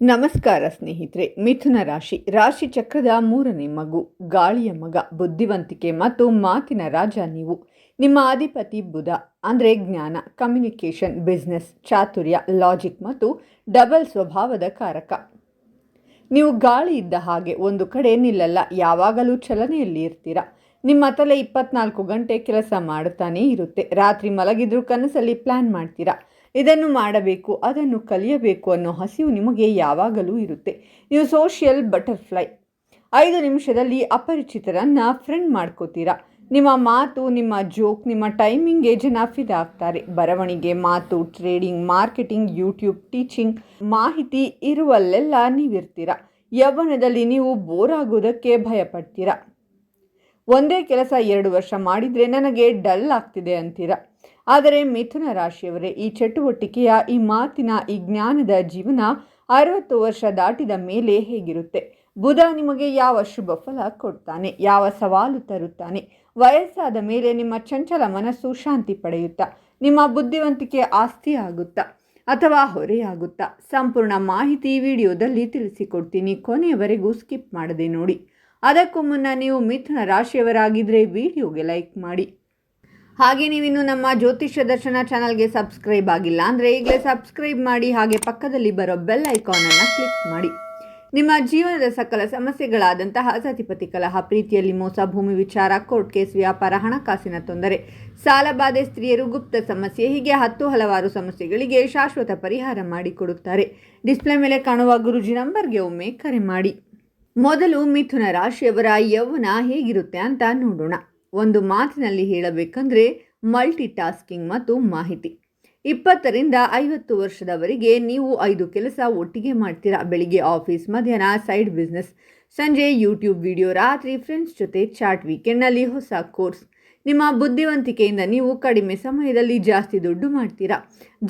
ನಮಸ್ಕಾರ ಸ್ನೇಹಿತರೆ. ಮಿಥುನ ರಾಶಿ ಚಕ್ರದ 3ನೇ ಮಗು, ಗಾಳಿಯ ಮಗ, ಬುದ್ಧಿವಂತಿಕೆ ಮತ್ತು ಮಾತಿನ ರಾಜ ನೀವು. ನಿಮ್ಮ ಅಧಿಪತಿ ಬುಧ ಅಂದರೆ ಜ್ಞಾನ, ಕಮ್ಯುನಿಕೇಷನ್, ಬಿಸ್ನೆಸ್, ಚಾತುರ್ಯ, ಲಾಜಿಕ್ ಮತ್ತು ಡಬಲ್ ಸ್ವಭಾವದ ಕಾರಕ. ನೀವು ಗಾಳಿ ಇದ್ದ ಹಾಗೆ, ಒಂದು ಕಡೆ ನಿಲ್ಲಲ್ಲ, ಯಾವಾಗಲೂ ಚಲನೆಯಲ್ಲಿ ಇರ್ತೀರ. ನಿಮ್ಮ ತಲೆ 24 ಗಂಟೆ ಕೆಲಸ ಮಾಡುತ್ತಾನೇ ಇರುತ್ತೆ. ರಾತ್ರಿ ಮಲಗಿದ್ರೂ ಕನಸಲ್ಲಿ ಪ್ಲ್ಯಾನ್ ಮಾಡ್ತೀರಾ, ಇದನ್ನು ಮಾಡಬೇಕು, ಅದನ್ನು ಕಲಿಯಬೇಕು ಅನ್ನೋ ಹಸಿವು ನಿಮಗೆ ಯಾವಾಗಲೂ ಇರುತ್ತೆ. ನೀವು ಸೋಷಿಯಲ್ ಬಟರ್ಫ್ಲೈ. 5 ನಿಮಿಷದಲ್ಲಿ ಅಪರಿಚಿತರನ್ನು ಫ್ರೆಂಡ್ ಮಾಡ್ಕೋತೀರಾ. ನಿಮ್ಮ ಮಾತು, ನಿಮ್ಮ ಜೋಕ್, ನಿಮ್ಮ ಟೈಮಿಂಗ್ಗೆ ಜನ ಫಿದಾ ಆಗ್ತಾರೆ. ಬರವಣಿಗೆ, ಮಾತು, ಟ್ರೇಡಿಂಗ್, ಮಾರ್ಕೆಟಿಂಗ್, ಯೂಟ್ಯೂಬ್, ಟೀಚಿಂಗ್, ಮಾಹಿತಿ ಇರುವಲ್ಲೆಲ್ಲ ನೀವಿರ್ತೀರ. ಯೌವನದಲ್ಲಿ ನೀವು ಬೋರ್ ಆಗೋದಕ್ಕೆ ಭಯಪಡ್ತೀರಾ. ಒಂದೇ ಕೆಲಸ 2 ವರ್ಷ ಮಾಡಿದರೆ ನನಗೆ ಡಲ್ ಆಗ್ತಿದೆ ಅಂತೀರ. ಆದರೆ ಮಿಥುನ ರಾಶಿಯವರೇ, ಈ ಚಟುವಟಿಕೆಯ, ಈ ಮಾತಿನ, ಈ ಜ್ಞಾನದ ಜೀವನ 60 ವರ್ಷ ದಾಟಿದ ಮೇಲೆ ಹೇಗಿರುತ್ತೆ? ಬುಧ ನಿಮಗೆ ಯಾವ ಶುಭ ಫಲ ಕೊಡ್ತಾನೆ? ಯಾವ ಸವಾಲು ತರುತ್ತಾನೆ? ವಯಸ್ಸಾದ ಮೇಲೆ ನಿಮ್ಮ ಚಂಚಲ ಮನಸ್ಸು ಶಾಂತಿ ಪಡೆಯುತ್ತಾ? ನಿಮ್ಮ ಬುದ್ಧಿವಂತಿಕೆ ಆಸ್ತಿ ಆಗುತ್ತಾ ಅಥವಾ ಹೊರೆಯಾಗುತ್ತಾ? ಸಂಪೂರ್ಣ ಮಾಹಿತಿ ವಿಡಿಯೋದಲ್ಲಿ ತಿಳಿಸಿಕೊಡ್ತೀನಿ. ಕೊನೆಯವರೆಗೂ ಸ್ಕಿಪ್ ಮಾಡದೆ ನೋಡಿ. ಅದಕ್ಕೂ ಮುನ್ನ ನೀವು ಮಿಥುನ ರಾಶಿಯವರಾಗಿದ್ದರೆ ವಿಡಿಯೋಗೆ ಲೈಕ್ ಮಾಡಿ. ಹಾಗೆ ನೀವಿನ್ನು ನಮ್ಮ ಜ್ಯೋತಿಷ್ಯ ದರ್ಶನ ಚಾನಲ್ಗೆ ಸಬ್ಸ್ಕ್ರೈಬ್ ಆಗಿಲ್ಲ ಅಂದರೆ ಈಗಲೇ ಸಬ್ಸ್ಕ್ರೈಬ್ ಮಾಡಿ. ಹಾಗೆ ಪಕ್ಕದಲ್ಲಿ ಬರೋ ಬೆಲ್ ಐಕಾನನ್ನು ಕ್ಲಿಕ್ ಮಾಡಿ. ನಿಮ್ಮ ಜೀವನದ ಸಕಲ ಸಮಸ್ಯೆಗಳಾದಂತಹ ಸತಿಪತಿ ಕಲಹ, ಪ್ರೀತಿಯಲ್ಲಿ ಮೋಸ, ಭೂಮಿ ವಿಚಾರ, ಕೋರ್ಟ್ ಕೇಸ್, ವ್ಯಾಪಾರ, ಹಣಕಾಸಿನ ತೊಂದರೆ, ಸಾಲಬಾಧೆ, ಸ್ತ್ರೀಯರು, ಗುಪ್ತ ಸಮಸ್ಯೆ, ಹೀಗೆ ಹಲವಾರು ಸಮಸ್ಯೆಗಳಿಗೆ ಶಾಶ್ವತ ಪರಿಹಾರ ಮಾಡಿಕೊಡುತ್ತಾರೆ. ಡಿಸ್ಪ್ಲೇ ಮೇಲೆ ಕಾಣುವ ಗುರುಜಿ ನಂಬರ್ಗೆ ಒಮ್ಮೆ ಕರೆ ಮಾಡಿ. ಮೊದಲು ಮಿಥುನ ರಾಶಿಯವರ ಯೌವನ ಹೇಗಿರುತ್ತೆ ಅಂತ ನೋಡೋಣ. ಒಂದು ಮಾತಿನಲ್ಲಿ ಹೇಳಬೇಕಂದ್ರೆ ಮಲ್ಟಿ ಟಾಸ್ಕಿಂಗ್ ಮತ್ತು ಮಾಹಿತಿ. 20 ರಿಂದ 50 ವರ್ಷದವರೆಗೆ ನೀವು 5 ಕೆಲಸ ಒಟ್ಟಿಗೆ ಮಾಡ್ತೀರಾ. ಬೆಳಿಗ್ಗೆ ಆಫೀಸ್, ಮಧ್ಯಾಹ್ನ ಸೈಡ್ ಬಿಸ್ನೆಸ್, ಸಂಜೆ ಯೂಟ್ಯೂಬ್ ವಿಡಿಯೋ, ರಾತ್ರಿ ಫ್ರೆಂಡ್ಸ್ ಜೊತೆ ಚಾಟ್, ವೀಕೆಂಡ್ನಲ್ಲಿ ಹೊಸ ಕೋರ್ಸ್. ನಿಮ್ಮ ಬುದ್ಧಿವಂತಿಕೆಯಿಂದ ನೀವು ಕಡಿಮೆ ಸಮಯದಲ್ಲಿ ಜಾಸ್ತಿ ದುಡ್ಡು ಮಾಡ್ತೀರಾ.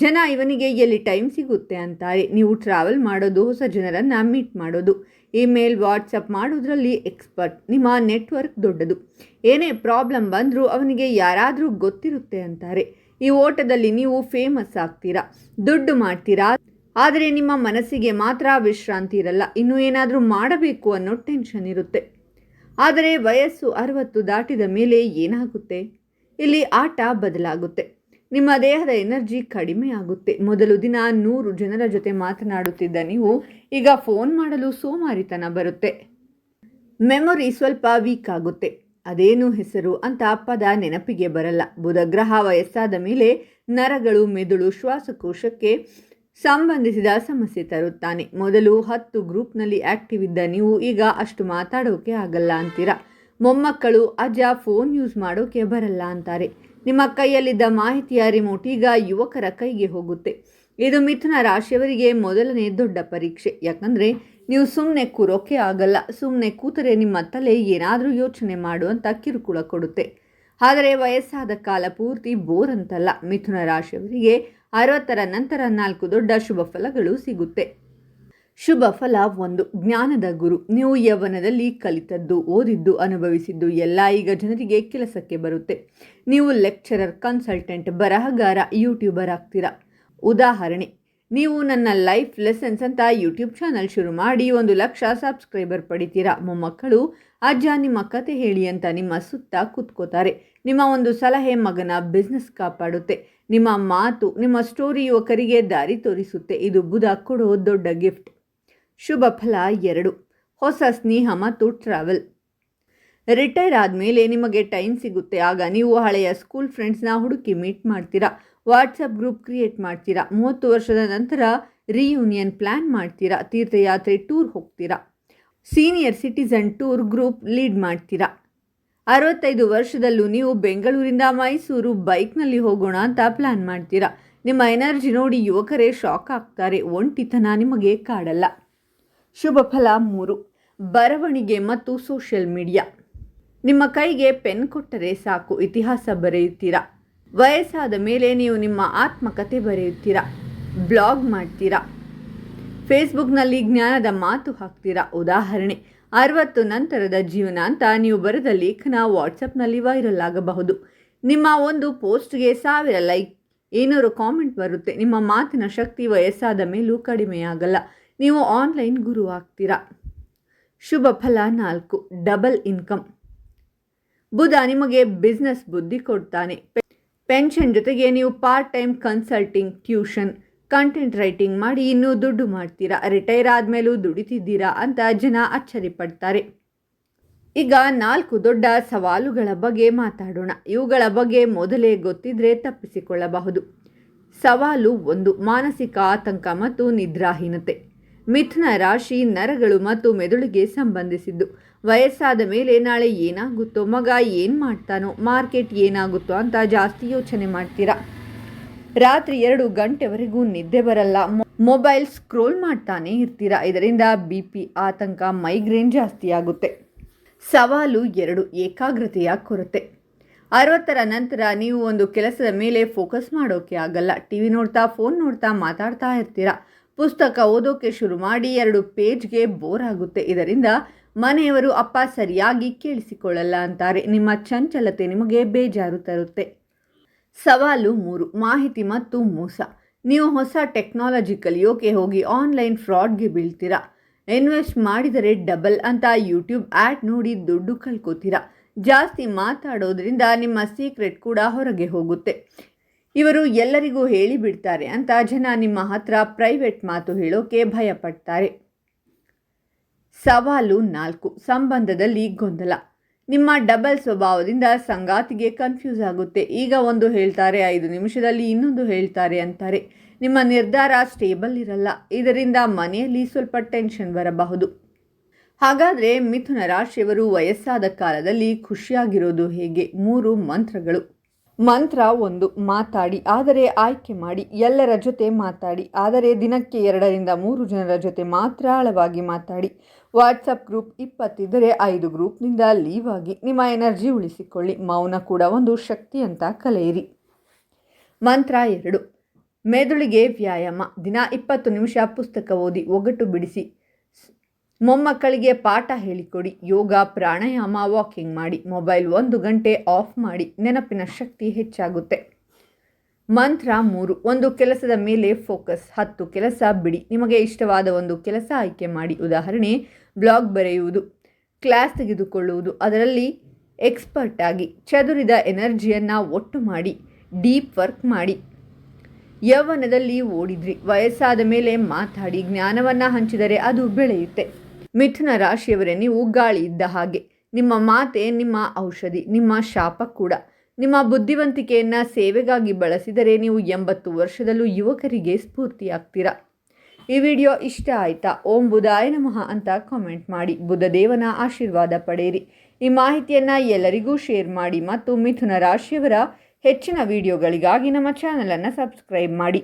ಜನ ಇವನಿಗೆ ಎಲ್ಲಿ ಟೈಮ್ ಸಿಗುತ್ತೆ ಅಂತಾರೆ. ನೀವು ಟ್ರಾವೆಲ್ ಮಾಡೋದು, ಹೊಸ ಜನರನ್ನು ಮೀಟ್ ಮಾಡೋದು, ಇಮೇಲ್, ವಾಟ್ಸಪ್ ಮಾಡೋದ್ರಲ್ಲಿ ಎಕ್ಸ್ಪರ್ಟ್. ನಿಮ್ಮ ನೆಟ್ವರ್ಕ್ ದೊಡ್ಡದು. ಏನೇ ಪ್ರಾಬ್ಲಮ್ ಬಂದರೂ ಅವನಿಗೆ ಯಾರಾದರೂ ಗೊತ್ತಿರುತ್ತೆ ಅಂತಾರೆ. ಈ ಓಟದಲ್ಲಿ ನೀವು ಫೇಮಸ್ ಆಗ್ತೀರಾ, ದುಡ್ಡು ಮಾಡ್ತೀರಾ. ಆದರೆ ನಿಮ್ಮ ಮನಸ್ಸಿಗೆ ಮಾತ್ರ ವಿಶ್ರಾಂತಿ ಇರಲ್ಲ. ಇನ್ನೂ ಏನಾದರೂ ಮಾಡಬೇಕು ಅನ್ನೋ ಟೆನ್ಷನ್ ಇರುತ್ತೆ. ಆದರೆ ವಯಸ್ಸು 60 ದಾಟಿದ ಮೇಲೆ ಏನಾಗುತ್ತೆ? ಇಲ್ಲಿ ಆಟ ಬದಲಾಗುತ್ತೆ. ನಿಮ್ಮ ದೇಹದ ಎನರ್ಜಿ ಕಡಿಮೆ ಆಗುತ್ತೆ. ಮೊದಲು ದಿನ 100 ಜನರ ಜೊತೆ ಮಾತನಾಡುತ್ತಿದ್ದ ನೀವು ಈಗ ಫೋನ್ ಮಾಡಲು ಸೋಮಾರಿತನ ಬರುತ್ತೆ. ಮೆಮೊರಿ ಸ್ವಲ್ಪ ವೀಕ್ ಆಗುತ್ತೆ. ಅದೇನು ಹೆಸರು ಅಂತ ಪದ ನೆನಪಿಗೆ ಬರಲ್ಲ. ಬುಧ ಗ್ರಹ ವಯಸ್ಸಾದ ಮೇಲೆ ನರಗಳು, ಮೆದುಳು, ಶ್ವಾಸಕೋಶಕ್ಕೆ ಸಂಬಂಧಿಸಿದ ಸಮಸ್ಯೆ ತರುತ್ತಾನೆ. ಮೊದಲು 10 ಗ್ರೂಪ್ನಲ್ಲಿ ಆ್ಯಕ್ಟಿವ್ ಇದ್ದ ನೀವು ಈಗ ಅಷ್ಟು ಮಾತಾಡೋಕೆ ಆಗಲ್ಲ ಅಂತೀರ. ಮೊಮ್ಮಕ್ಕಳು, ಅಜ್ಜ ಫೋನ್ ಯೂಸ್ ಮಾಡೋಕೆ ಬರಲ್ಲ ಅಂತಾರೆ. ನಿಮ್ಮ ಕೈಯಲ್ಲಿದ್ದ ಮಾಹಿತಿಯ ರಿಮೋಟ್ ಈಗ ಯುವಕರ ಕೈಗೆ ಹೋಗುತ್ತೆ. ಇದು ಮಿಥುನ ರಾಶಿಯವರಿಗೆ ಮೊದಲನೇ ದೊಡ್ಡ ಪರೀಕ್ಷೆ. ಯಾಕಂದರೆ ನೀವು ಸುಮ್ಮನೆ ಕೂರೋಕೆ ಆಗಲ್ಲ. ಸುಮ್ಮನೆ ಕೂತರೆ ನಿಮ್ಮ ತಲೆ ಏನಾದರೂ ಯೋಚನೆ ಮಾಡುವಂಥ ಕಿರುಕುಳ ಕೊಡುತ್ತೆ. ಆದರೆ ವಯಸ್ಸಾದ ಕಾಲ ಪೂರ್ತಿ ಬೋರ್ ಅಂತಲ್ಲ. ಮಿಥುನ ರಾಶಿಯವರಿಗೆ 60ರ ನಂತರ 4 ದೊಡ್ಡ ಶುಭ ಫಲಗಳು ಸಿಗುತ್ತೆ. ಶುಭ ಫಲ 1, ಜ್ಞಾನದ ಗುರು. ನೀವು ಯೌವನದಲ್ಲಿ ಕಲಿತದ್ದು, ಓದಿದ್ದು, ಅನುಭವಿಸಿದ್ದು ಎಲ್ಲ ಈಗ ಜನರಿಗೆ ಕೆಲಸಕ್ಕೆ ಬರುತ್ತೆ. ನೀವು ಲೆಕ್ಚರರ್, ಕನ್ಸಲ್ಟೆಂಟ್, ಬರಹಗಾರ, ಯೂಟ್ಯೂಬರ್ ಆಗ್ತೀರಾ. ಉದಾಹರಣೆ, ನೀವು ನನ್ನ ಲೈಫ್ ಲೆಸನ್ಸ್ ಅಂತ ಯೂಟ್ಯೂಬ್ ಚಾನಲ್ ಶುರು ಮಾಡಿ 1 ಲಕ್ಷ ಸಬ್ಸ್ಕ್ರೈಬರ್ ಪಡಿತೀರಾ. ಮೊಮ್ಮಕ್ಕಳು, ಅಜ್ಜ ನಿಮ್ಮ ಕತೆ ಹೇಳಿ ಅಂತ ನಿಮ್ಮ ಸುತ್ತ ಕೂತ್ಕೋತಾರೆ. ನಿಮ್ಮ ಒಂದು ಸಲಹೆ ಮಗನ ಬಿಸ್ನೆಸ್ ಕಾಪಾಡುತ್ತೆ. ನಿಮ್ಮ ಮಾತು, ನಿಮ್ಮ ಸ್ಟೋರಿ ಯುವಕರಿಗೆ ದಾರಿ ತೋರಿಸುತ್ತೆ. ಇದು ಬುಧ ಕೊಡೋ ದೊಡ್ಡ ಗಿಫ್ಟ್. ಶುಭ ಫಲ 2, ಹೊಸ ಸ್ನೇಹ ಮತ್ತು ಟ್ರಾವೆಲ್. ರಿಟೈರ್ ಆದಮೇಲೆ ನಿಮಗೆ ಟೈಮ್ ಸಿಗುತ್ತೆ. ಆಗ ನೀವು ಹಳೆಯ ಸ್ಕೂಲ್ ಫ್ರೆಂಡ್ಸ್ನ ಹುಡುಕಿ ಮೀಟ್ ಮಾಡ್ತೀರಾ. ವಾಟ್ಸಪ್ ಗ್ರೂಪ್ ಕ್ರಿಯೇಟ್ ಮಾಡ್ತೀರಾ. 30 ವರ್ಷದ ನಂತರ ರಿಯೂನಿಯನ್ ಪ್ಲ್ಯಾನ್ ಮಾಡ್ತೀರಾ. ತೀರ್ಥಯಾತ್ರೆ, ಟೂರ್ ಹೋಗ್ತೀರಾ. Senior citizen tour group lead ಮಾಡ್ತೀರಾ. 65 ವರ್ಷದಲ್ಲೂ ನೀವು ಬೆಂಗಳೂರಿಂದ ಮೈಸೂರು ಬೈಕ್ನಲ್ಲಿ ಹೋಗೋಣ ಅಂತ ಪ್ಲ್ಯಾನ್ ಮಾಡ್ತೀರಾ. ನಿಮ್ಮ ಎನರ್ಜಿ ನೋಡಿ ಯುವಕರೇ ಶಾಕ್ ಆಗ್ತಾರೆ. ಒಂಟಿತನ ನಿಮಗೆ ಕಾಡಲ್ಲ. ಶುಭ ಫಲ 3, ಬರವಣಿಗೆ ಮತ್ತು ಸೋಷಿಯಲ್ ಮೀಡಿಯಾ. ನಿಮ್ಮ ಕೈಗೆ ಪೆನ್ ಕೊಟ್ಟರೆ ಸಾಕು, ಇತಿಹಾಸ ಬರೆಯುತ್ತೀರಾ. ವಯಸ್ಸಾದ ಮೇಲೆ ನೀವು ನಿಮ್ಮ ಆತ್ಮಕತೆ ಬರೆಯುತ್ತೀರಾ, ಬ್ಲಾಗ್ ಮಾಡ್ತೀರಾ, ಫೇಸ್ಬುಕ್ನಲ್ಲಿ ಜ್ಞಾನದ ಮಾತು ಹಾಕ್ತೀರಾ. ಉದಾಹರಣೆ, 60 ನಂತರದ ಜೀವನ ಅಂತ ನೀವು ಬರೆದ ಲೇಖನ ವಾಟ್ಸಪ್ನಲ್ಲಿ ವೈರಲ್ ಆಗಬಹುದು. ನಿಮ್ಮ ಒಂದು ಪೋಸ್ಟ್ಗೆ 1000 ಲೈಕ್, 200 ಕಾಮೆಂಟ್ ಬರುತ್ತೆ. ನಿಮ್ಮ ಮಾತಿನ ಶಕ್ತಿ ವಯಸ್ಸಾದ ಮೇಲೂ ಕಡಿಮೆಯಾಗಲ್ಲ. ನೀವು ಆನ್ಲೈನ್ ಗುರು ಆಗ್ತೀರಾ. ಶುಭ ಫಲ 4, ಡಬಲ್ ಇನ್ಕಮ್. ಬುಧ ನಿಮಗೆ ಬಿಸ್ನೆಸ್ ಬುದ್ಧಿ ಕೊಡ್ತಾನೆ. ಪೆನ್ಷನ್ ಜೊತೆಗೆ ನೀವು part time consulting, tuition, content writing ಮಾಡಿ ಇನ್ನೂ ದುಡ್ಡು ಮಾಡ್ತೀರಾ. ರಿಟೈರ್ ಆದಮೇಲೂ ದುಡಿತಿದ್ದೀರಾ ಅಂತ ಜನ ಅಚ್ಚರಿ ಪಡ್ತಾರೆ. ಈಗ 4 ದೊಡ್ಡ ಸವಾಲುಗಳ ಬಗ್ಗೆ ಮಾತಾಡೋಣ. ಇವುಗಳ ಬಗ್ಗೆ ಮೊದಲೇ ಗೊತ್ತಿದ್ರೆ ತಪ್ಪಿಸಿಕೊಳ್ಳಬಹುದು. ಸವಾಲು 1, ಮಾನಸಿಕ ಆತಂಕ ಮತ್ತು ನಿದ್ರಾಹೀನತೆ. ಮಿಥುನ ರಾಶಿ ನರಗಳು ಮತ್ತು ಮೆದುಳಿಗೆ ಸಂಬಂಧಿಸಿದ್ದು. ವಯಸ್ಸಾದ ಮೇಲೆ ನಾಳೆ ಏನಾಗುತ್ತೋ, ಮಗ ಏನು ಮಾಡ್ತಾನೋ, ಮಾರ್ಕೆಟ್ ಏನಾಗುತ್ತೋ ಅಂತ ಜಾಸ್ತಿ ಯೋಚನೆ ಮಾಡ್ತೀರಾ. ರಾತ್ರಿ 2 ಗಂಟೆವರೆಗೂ ನಿದ್ದೆ ಬರಲ್ಲ. ಮೊಬೈಲ್ ಸ್ಕ್ರೋಲ್ ಮಾಡ್ತಾನೆ ಇರ್ತೀರಾ. ಇದರಿಂದ BP, ಆತಂಕ, ಮೈಗ್ರೇನ್ ಜಾಸ್ತಿ ಆಗುತ್ತೆ. ಸವಾಲು 2, ಏಕಾಗ್ರತೆಯ ಕೊರತೆ. 60ರ ನಂತರ ನೀವು ಒಂದು ಕೆಲಸದ ಮೇಲೆ ಫೋಕಸ್ ಮಾಡೋಕೆ ಆಗಲ್ಲ. ಟಿವಿ ನೋಡ್ತಾ, ಫೋನ್ ನೋಡ್ತಾ ಮಾತಾಡ್ತಾ ಇರ್ತೀರಾ. ಪುಸ್ತಕ ಓದೋಕೆ ಶುರು ಮಾಡಿ 2 ಪೇಜ್ಗೆ ಬೋರ್ ಆಗುತ್ತೆ. ಇದರಿಂದ ಮನೆಯವರು ಅಪ್ಪ ಸರಿಯಾಗಿ ಕೇಳಿಸಿಕೊಳ್ಳಲ್ಲ ಅಂತಾರೆ. ನಿಮ್ಮ ಚಂಚಲತೆ ನಿಮಗೆ ಬೇಜಾರು ತರುತ್ತೆ. ಸವಾಲು 3, ಮಾಹಿತಿ ಮತ್ತು ಮೋಸ. ನೀವು ಹೊಸ ಟೆಕ್ನಾಲಜಿ ಕಲಿಯೋಕೆ ಹೋಗಿ ಆನ್ಲೈನ್ ಫ್ರಾಡ್ಗೆ ಬೀಳ್ತೀರಾ. ಇನ್ವೆಸ್ಟ್ ಮಾಡಿದರೆ ಡಬಲ್ ಅಂತ ಯೂಟ್ಯೂಬ್ ಆ್ಯಡ್ ನೋಡಿ ದುಡ್ಡು ಕಳ್ಕೊತೀರಾ. ಜಾಸ್ತಿ ಮಾತಾಡೋದ್ರಿಂದ ನಿಮ್ಮ ಸೀಕ್ರೆಟ್ ಕೂಡ ಹೊರಗೆ ಹೋಗುತ್ತೆ. ಇವರು ಎಲ್ಲರಿಗೂ ಹೇಳಿಬಿಡ್ತಾರೆ ಅಂತ ಜನ ನಿಮ್ಮ ಹತ್ರ ಪ್ರೈವೇಟ್ ಮಾತು ಹೇಳೋಕೆ ಭಯಪಡ್ತಾರೆ. ಸವಾಲು 4, ಸಂಬಂಧದಲ್ಲಿ ಗೊಂದಲ. ನಿಮ್ಮ ಡಬಲ್ ಸ್ವಭಾವದಿಂದ ಸಂಗಾತಿಗೆ ಕನ್ಫ್ಯೂಸ್ ಆಗುತ್ತೆ. ಈಗ ಒಂದು ಹೇಳ್ತಾರೆ, 5 ನಿಮಿಷದಲ್ಲಿ ಇನ್ನೊಂದು ಹೇಳ್ತಾರೆ ಅಂತಾರೆ. ನಿಮ್ಮ ನಿರ್ಧಾರ ಸ್ಟೇಬಲ್ ಇರಲ್ಲ. ಇದರಿಂದ ಮನೆಯಲ್ಲಿ ಸ್ವಲ್ಪ ಟೆನ್ಷನ್ ಬರಬಹುದು. ಹಾಗಾದರೆ ಮಿಥುನ ರಾಶಿಯವರು ವಯಸ್ಸಾದ ಕಾಲದಲ್ಲಿ ಖುಷಿಯಾಗಿರೋದು ಹೇಗೆ? 3 ಮಂತ್ರಗಳು. ಮಂತ್ರ 1, ಮಾತಾಡಿ, ಆದರೆ ಆಯ್ಕೆ ಮಾಡಿ. ಎಲ್ಲರ ಜೊತೆ ಮಾತಾಡಿ, ಆದರೆ ದಿನಕ್ಕೆ 2ರಿಂದ 3 ಜನರ ಜೊತೆ ಮಾತ್ರ ಆಳವಾಗಿ ಮಾತಾಡಿ. ವಾಟ್ಸಪ್ ಗ್ರೂಪ್ 20 ಇದ್ದರೆ 5 ಗ್ರೂಪ್ನಿಂದ ಲೀವ್ ಆಗಿ. ನಿಮ್ಮ ಎನರ್ಜಿ ಉಳಿಸಿಕೊಳ್ಳಿ. ಮೌನ ಕೂಡ ಒಂದು ಶಕ್ತಿ ಅಂತ ಕಲಿಯಿರಿ. ಮಂತ್ರ 2, ಮೆದುಳಿಗೆ ವ್ಯಾಯಾಮ. ದಿನ 20 ನಿಮಿಷ ಪುಸ್ತಕ ಓದಿ, ಒಗಟು ಬಿಡಿಸಿ. ಮೊಮ್ಮಕ್ಕಳಿಗೆ ಪಾಠ ಹೇಳಿಕೊಡಿ. ಯೋಗ, ಪ್ರಾಣಾಯಾಮ, ವಾಕಿಂಗ್ ಮಾಡಿ. ಮೊಬೈಲ್ 1 ಗಂಟೆ ಆಫ್ ಮಾಡಿ. ನೆನಪಿನ ಶಕ್ತಿ ಹೆಚ್ಚಾಗುತ್ತೆ. ಮಂತ್ರ 3, ಒಂದು ಕೆಲಸದ ಮೇಲೆ ಫೋಕಸ್. 10 ಕೆಲಸ ಬಿಡಿ. ನಿಮಗೆ ಇಷ್ಟವಾದ ಒಂದು ಕೆಲಸ ಆಯ್ಕೆ ಮಾಡಿ. ಉದಾಹರಣೆ, ಬ್ಲಾಗ್ ಬರೆಯುವುದು, ಕ್ಲಾಸ್ ತೆಗೆದುಕೊಳ್ಳುವುದು. ಅದರಲ್ಲಿ ಎಕ್ಸ್ಪರ್ಟ್ ಆಗಿ. ಚದುರಿದ ಎನರ್ಜಿಯನ್ನು ಒಟ್ಟು ಮಾಡಿ. ಡೀಪ್ ವರ್ಕ್ ಮಾಡಿ. ಯೌವನದಲ್ಲಿ ಓಡಿದ್ರಿ, ವಯಸ್ಸಾದ ಮೇಲೆ ಮಾತಾಡಿ. ಜ್ಞಾನವನ್ನು ಹಂಚಿದರೆ ಅದು ಬೆಳೆಯುತ್ತೆ. ಮಿಥುನ ರಾಶಿಯವರೇ, ನೀವು ಗಾಳಿ ಇದ್ದ ಹಾಗೆ. ನಿಮ್ಮ ಮಾತೆ ನಿಮ್ಮ ಔಷಧಿ, ನಿಮ್ಮ ಶಾಪ ಕೂಡ. ನಿಮ್ಮ ಬುದ್ಧಿವಂತಿಕೆಯನ್ನು ಸೇವೆಗಾಗಿ ಬಳಸಿದರೆ ನೀವು 80 ವರ್ಷದಲ್ಲೂ ಯುವಕರಿಗೆ ಸ್ಫೂರ್ತಿಯಾಗ್ತೀರಾ. ಈ ವಿಡಿಯೋ ಇಷ್ಟ ಆಯಿತಾ? ಓಂ ಬುಧಾಯ ನಮಃ ಅಂತ ಕಾಮೆಂಟ್ ಮಾಡಿ. ಬುಧದೇವನ ಆಶೀರ್ವಾದ ಪಡೆಯಿರಿ. ಈ ಮಾಹಿತಿಯನ್ನು ಎಲ್ಲರಿಗೂ ಶೇರ್ ಮಾಡಿ ಮತ್ತು ಮಿಥುನ ರಾಶಿಯವರ ಹೆಚ್ಚಿನ ವಿಡಿಯೋಗಳಿಗಾಗಿ ನಮ್ಮ ಚಾನಲನ್ನು ಸಬ್ಸ್ಕ್ರೈಬ್ ಮಾಡಿ.